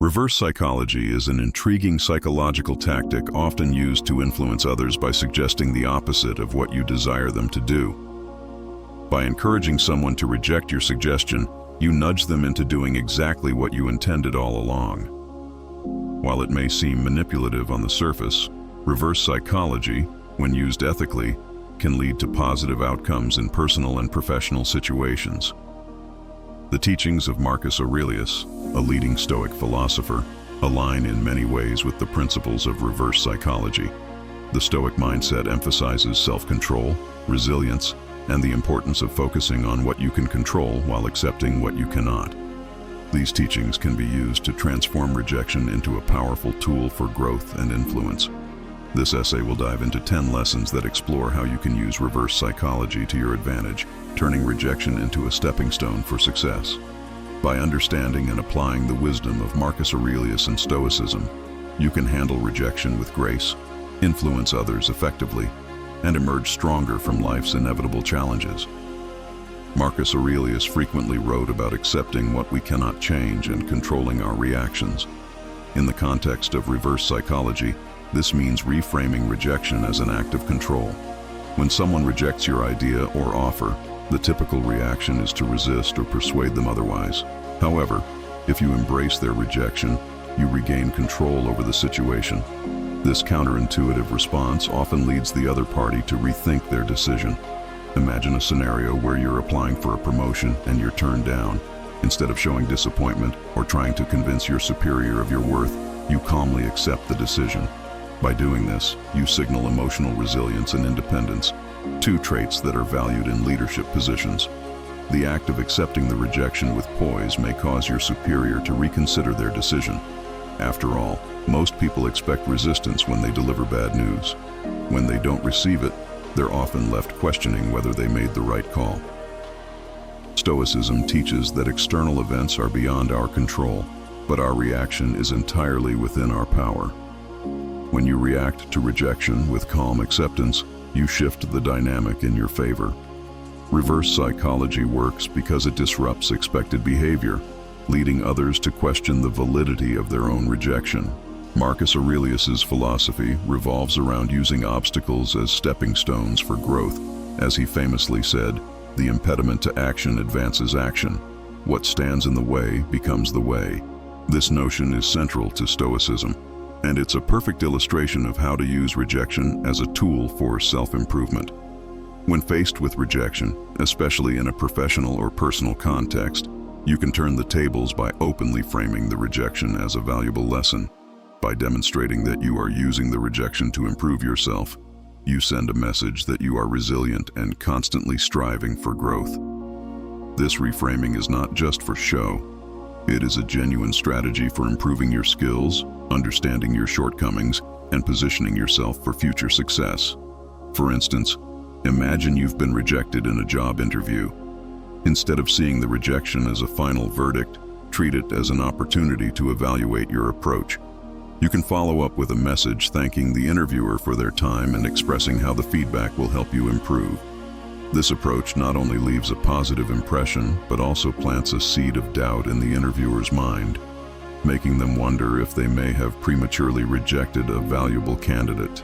Reverse psychology is an intriguing psychological tactic often used to influence others by suggesting the opposite of what you desire them to do. By encouraging someone to reject your suggestion, you nudge them into doing exactly what you intended all along. While it may seem manipulative on the surface, reverse psychology, when used ethically, can lead to positive outcomes in personal and professional situations. The teachings of Marcus Aurelius, a leading Stoic philosopher, align in many ways with the principles of reverse psychology. The Stoic mindset emphasizes self-control, resilience, and the importance of focusing on what you can control while accepting what you cannot. These teachings can be used to transform rejection into a powerful tool for growth and influence. This essay will dive into 10 lessons that explore how you can use reverse psychology to your advantage, turning rejection into a stepping stone for success. By understanding and applying the wisdom of Marcus Aurelius and Stoicism, you can handle rejection with grace, influence others effectively, and emerge stronger from life's inevitable challenges. Marcus Aurelius frequently wrote about accepting what we cannot change and controlling our reactions. In the context of reverse psychology, this means reframing rejection as an act of control. When someone rejects your idea or offer, the typical reaction is to resist or persuade them otherwise. However, if you embrace their rejection, you regain control over the situation. This counterintuitive response often leads the other party to rethink their decision. Imagine a scenario where you're applying for a promotion and you're turned down. Instead of showing disappointment or trying to convince your superior of your worth, you calmly accept the decision. By doing this, you signal emotional resilience and independence, two traits that are valued in leadership positions. The act of accepting the rejection with poise may cause your superior to reconsider their decision. After all, most people expect resistance when they deliver bad news. When they don't receive it, they're often left questioning whether they made the right call. Stoicism teaches that external events are beyond our control, but our reaction is entirely within our power. When you react to rejection with calm acceptance, you shift the dynamic in your favor. Reverse psychology works because it disrupts expected behavior, leading others to question the validity of their own rejection. Marcus Aurelius's philosophy revolves around using obstacles as stepping stones for growth. As he famously said, "The impediment to action advances action. What stands in the way becomes the way." This notion is central to Stoicism, and it's a perfect illustration of how to use rejection as a tool for self-improvement. When faced with rejection, especially in a professional or personal context, you can turn the tables by openly framing the rejection as a valuable lesson. By demonstrating that you are using the rejection to improve yourself, you send a message that you are resilient and constantly striving for growth. This reframing is not just for show. It is a genuine strategy for improving your skills, understanding your shortcomings, and positioning yourself for future success. For instance, imagine you've been rejected in a job interview. Instead of seeing the rejection as a final verdict, treat it as an opportunity to evaluate your approach. You can follow up with a message thanking the interviewer for their time and expressing how the feedback will help you improve. This approach not only leaves a positive impression, but also plants a seed of doubt in the interviewer's mind, making them wonder if they may have prematurely rejected a valuable candidate.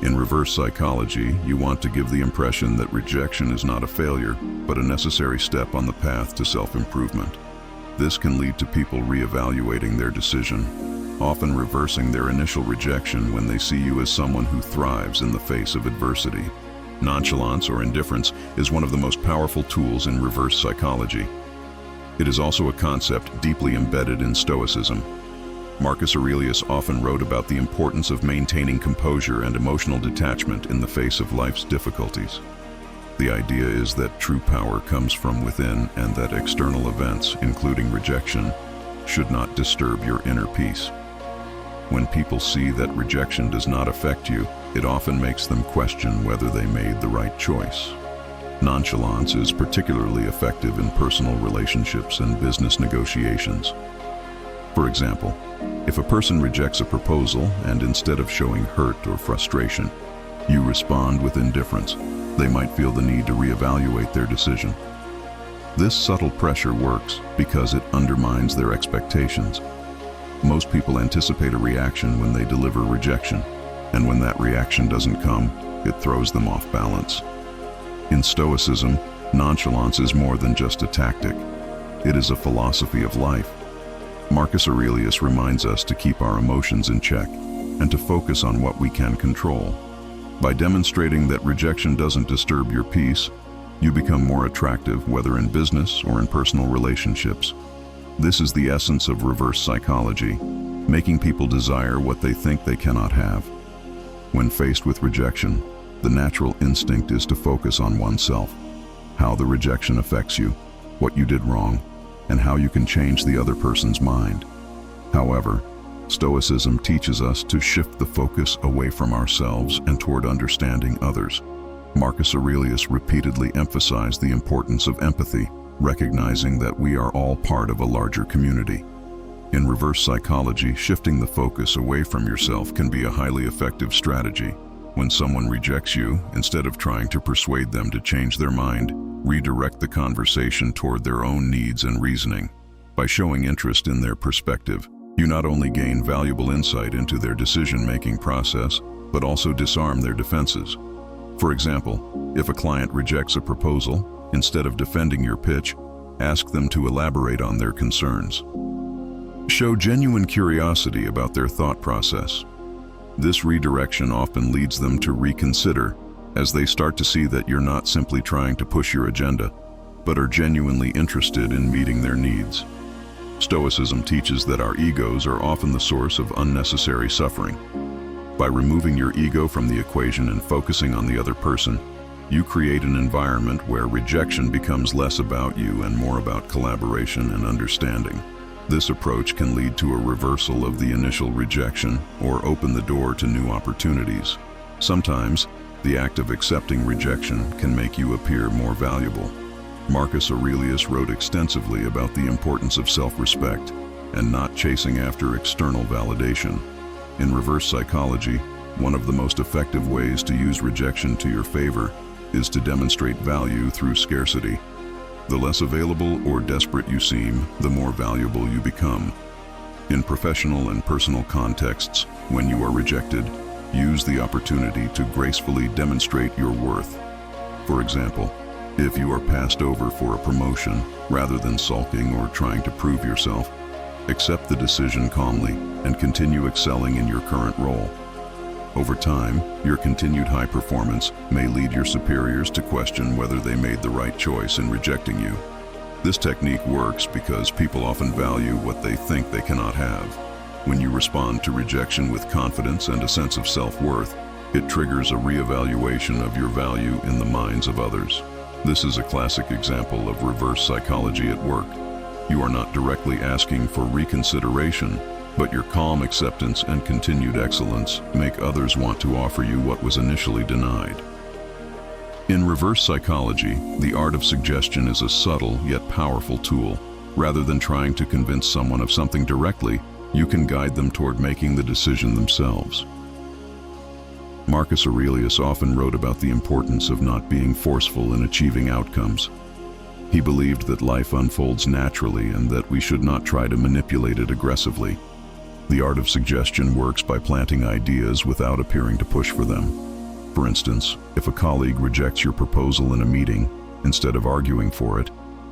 In reverse psychology, you want to give the impression that rejection is not a failure, but a necessary step on the path to self-improvement. This can lead to people reevaluating their decision, often reversing their initial rejection when they see you as someone who thrives in the face of adversity. Nonchalance, or indifference, is one of the most powerful tools in reverse psychology. It is also a concept deeply embedded in Stoicism. Marcus Aurelius often wrote about the importance of maintaining composure and emotional detachment in the face of life's difficulties. The idea is that true power comes from within and that external events, including rejection, should not disturb your inner peace. When people see that rejection does not affect you, it often makes them question whether they made the right choice. Nonchalance is particularly effective in personal relationships and business negotiations. For example, if a person rejects a proposal and instead of showing hurt or frustration, you respond with indifference, they might feel the need to reevaluate their decision. This subtle pressure works because it undermines their expectations. Most people anticipate a reaction when they deliver rejection, and when that reaction doesn't come, it throws them off balance. In Stoicism, nonchalance is more than just a tactic. It is a philosophy of life. Marcus Aurelius reminds us to keep our emotions in check and to focus on what we can control. By demonstrating that rejection doesn't disturb your peace, you become more attractive, whether in business or in personal relationships. This is the essence of reverse psychology, making people desire what they think they cannot have. When faced with rejection, the natural instinct is to focus on oneself, how the rejection affects you, what you did wrong, and how you can change the other person's mind. However, Stoicism teaches us to shift the focus away from ourselves and toward understanding others. Marcus Aurelius repeatedly emphasized the importance of empathy, recognizing that we are all part of a larger community. In reverse psychology, shifting the focus away from yourself can be a highly effective strategy. When someone rejects you, instead of trying to persuade them to change their mind, redirect the conversation toward their own needs and reasoning. By showing interest in their perspective, you not only gain valuable insight into their decision-making process, but also disarm their defenses. For example, if a client rejects a proposal, instead of defending your pitch, ask them to elaborate on their concerns. Show genuine curiosity about their thought process. This redirection often leads them to reconsider, as they start to see that you're not simply trying to push your agenda, but are genuinely interested in meeting their needs. Stoicism teaches that our egos are often the source of unnecessary suffering. By removing your ego from the equation and focusing on the other person, you create an environment where rejection becomes less about you and more about collaboration and understanding. This approach can lead to a reversal of the initial rejection or open the door to new opportunities. Sometimes, the act of accepting rejection can make you appear more valuable. Marcus Aurelius wrote extensively about the importance of self-respect and not chasing after external validation. In reverse psychology, one of the most effective ways to use rejection to your favor is to demonstrate value through scarcity. The less available or desperate you seem, the more valuable you become. In professional and personal contexts, when you are rejected, use the opportunity to gracefully demonstrate your worth. For example, if you are passed over for a promotion, rather than sulking or trying to prove yourself, accept the decision calmly and continue excelling in your current role. Over time, your continued high performance may lead your superiors to question whether they made the right choice in rejecting you. This technique works because people often value what they think they cannot have. When you respond to rejection with confidence and a sense of self-worth, it triggers a reevaluation of your value in the minds of others. This is a classic example of reverse psychology at work. You are not directly asking for reconsideration, but your calm acceptance and continued excellence make others want to offer you what was initially denied. In reverse psychology, the art of suggestion is a subtle yet powerful tool. Rather than trying to convince someone of something directly, you can guide them toward making the decision themselves. Marcus Aurelius often wrote about the importance of not being forceful in achieving outcomes. He believed that life unfolds naturally and that we should not try to manipulate it aggressively. The art of suggestion works by planting ideas without appearing to push for them. For instance, if a colleague rejects your proposal in a meeting, instead of arguing for it,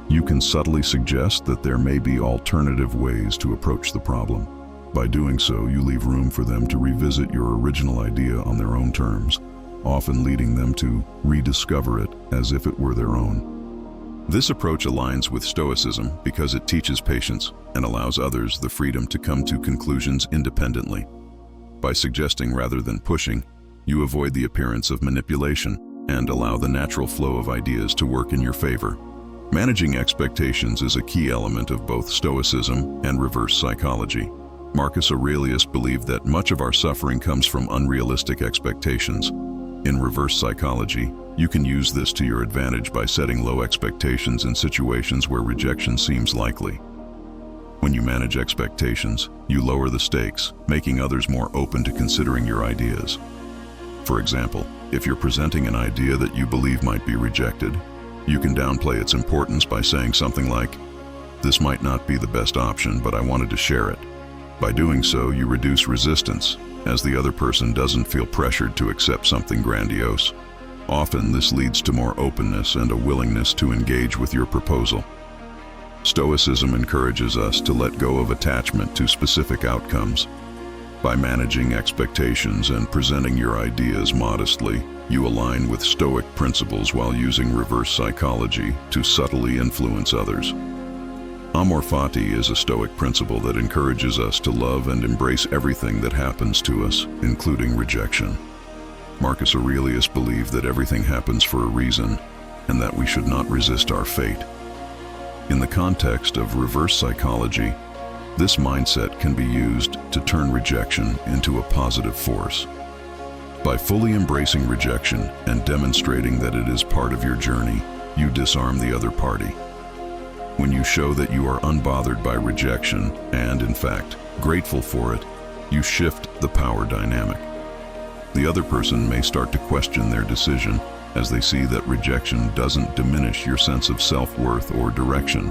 you can subtly suggest that there may be alternative ways to approach the problem. By doing so, you leave room for them to revisit your original idea on their own terms, often leading them to rediscover it as if it were their own. This approach aligns with Stoicism because it teaches patience and allows others the freedom to come to conclusions independently. By suggesting rather than pushing, you avoid the appearance of manipulation and allow the natural flow of ideas to work in your favor. Managing expectations is a key element of both Stoicism and reverse psychology. Marcus Aurelius believed that much of our suffering comes from unrealistic expectations. In reverse psychology, you can use this to your advantage by setting low expectations in situations where rejection seems likely. When you manage expectations, you lower the stakes, making others more open to considering your ideas. For example, if you're presenting an idea that you believe might be rejected, you can downplay its importance by saying something like, "This might not be the best option, but I wanted to share it." By doing so, you reduce resistance, as the other person doesn't feel pressured to accept something grandiose. Often, this leads to more openness and a willingness to engage with your proposal. Stoicism encourages us to let go of attachment to specific outcomes. By managing expectations and presenting your ideas modestly, you align with Stoic principles while using reverse psychology to subtly influence others. Amor fati is a Stoic principle that encourages us to love and embrace everything that happens to us, including rejection. Marcus Aurelius believed that everything happens for a reason, and that we should not resist our fate. In the context of reverse psychology, this mindset can be used to turn rejection into a positive force. By fully embracing rejection and demonstrating that it is part of your journey, you disarm the other party. When you show that you are unbothered by rejection and, in fact, grateful for it, you shift the power dynamic. The other person may start to question their decision as they see that rejection doesn't diminish your sense of self-worth or direction.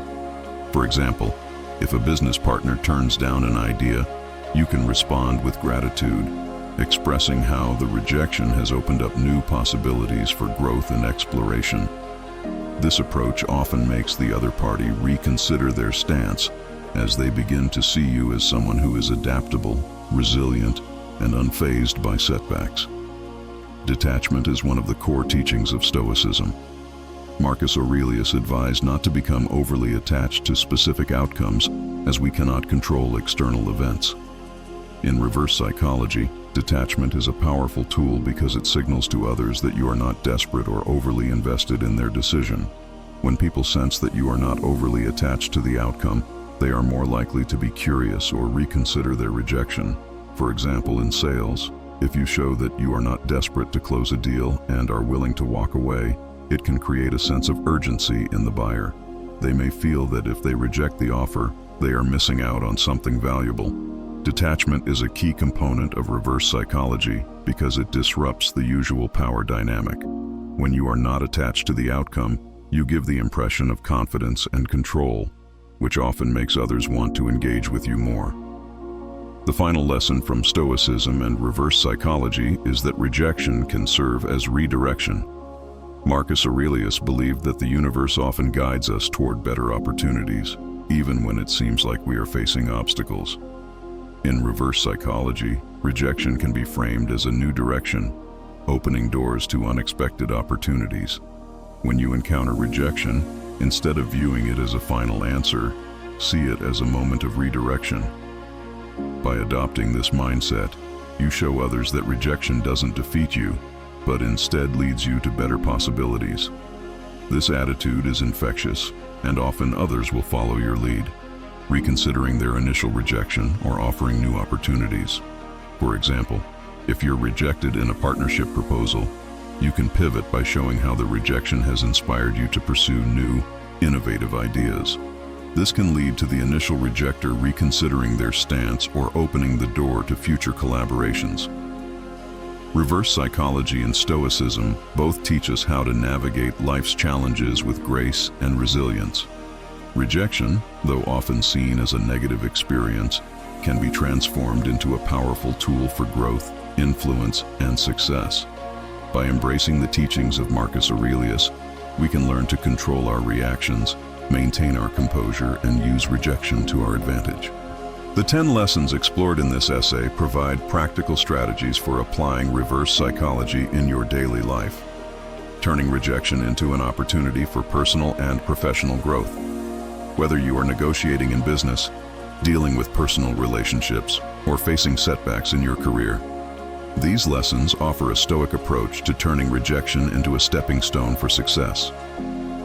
For example, if a business partner turns down an idea, you can respond with gratitude, expressing how the rejection has opened up new possibilities for growth and exploration. This approach often makes the other party reconsider their stance as they begin to see you as someone who is adaptable, resilient, and unfazed by setbacks. Detachment is one of the core teachings of Stoicism. Marcus Aurelius advised not to become overly attached to specific outcomes, as we cannot control external events. In reverse psychology, detachment is a powerful tool because it signals to others that you are not desperate or overly invested in their decision. When people sense that you are not overly attached to the outcome, they are more likely to be curious or reconsider their rejection. For example, in sales, if you show that you are not desperate to close a deal and are willing to walk away, it can create a sense of urgency in the buyer. They may feel that if they reject the offer, they are missing out on something valuable. Detachment is a key component of reverse psychology because it disrupts the usual power dynamic. When you are not attached to the outcome, you give the impression of confidence and control, which often makes others want to engage with you more. The final lesson from Stoicism and reverse psychology is that rejection can serve as redirection. Marcus Aurelius believed that the universe often guides us toward better opportunities, even when it seems like we are facing obstacles. In reverse psychology, rejection can be framed as a new direction, opening doors to unexpected opportunities. When you encounter rejection, instead of viewing it as a final answer, see it as a moment of redirection. By adopting this mindset, you show others that rejection doesn't defeat you, but instead leads you to better possibilities. This attitude is infectious, and often others will follow your lead, reconsidering their initial rejection or offering new opportunities. For example, if you're rejected in a partnership proposal, you can pivot by showing how the rejection has inspired you to pursue new, innovative ideas. This can lead to the initial rejecter reconsidering their stance or opening the door to future collaborations. Reverse psychology and Stoicism both teach us how to navigate life's challenges with grace and resilience. Rejection, though often seen as a negative experience, can be transformed into a powerful tool for growth, influence, and success. By embracing the teachings of Marcus Aurelius, we can learn to control our reactions, maintain our composure, and use rejection to our advantage. The 10 lessons explored in this essay provide practical strategies for applying reverse psychology in your daily life, turning rejection into an opportunity for personal and professional growth. Whether you are negotiating in business, dealing with personal relationships, or facing setbacks in your career, these lessons offer a Stoic approach to turning rejection into a stepping stone for success.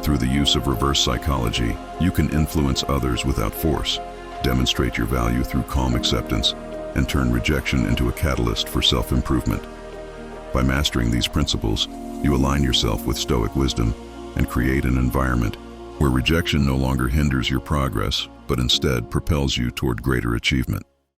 Through the use of reverse psychology, you can influence others without force, demonstrate your value through calm acceptance, and turn rejection into a catalyst for self-improvement. By mastering these principles, you align yourself with Stoic wisdom and create an environment where rejection no longer hinders your progress, but instead propels you toward greater achievement.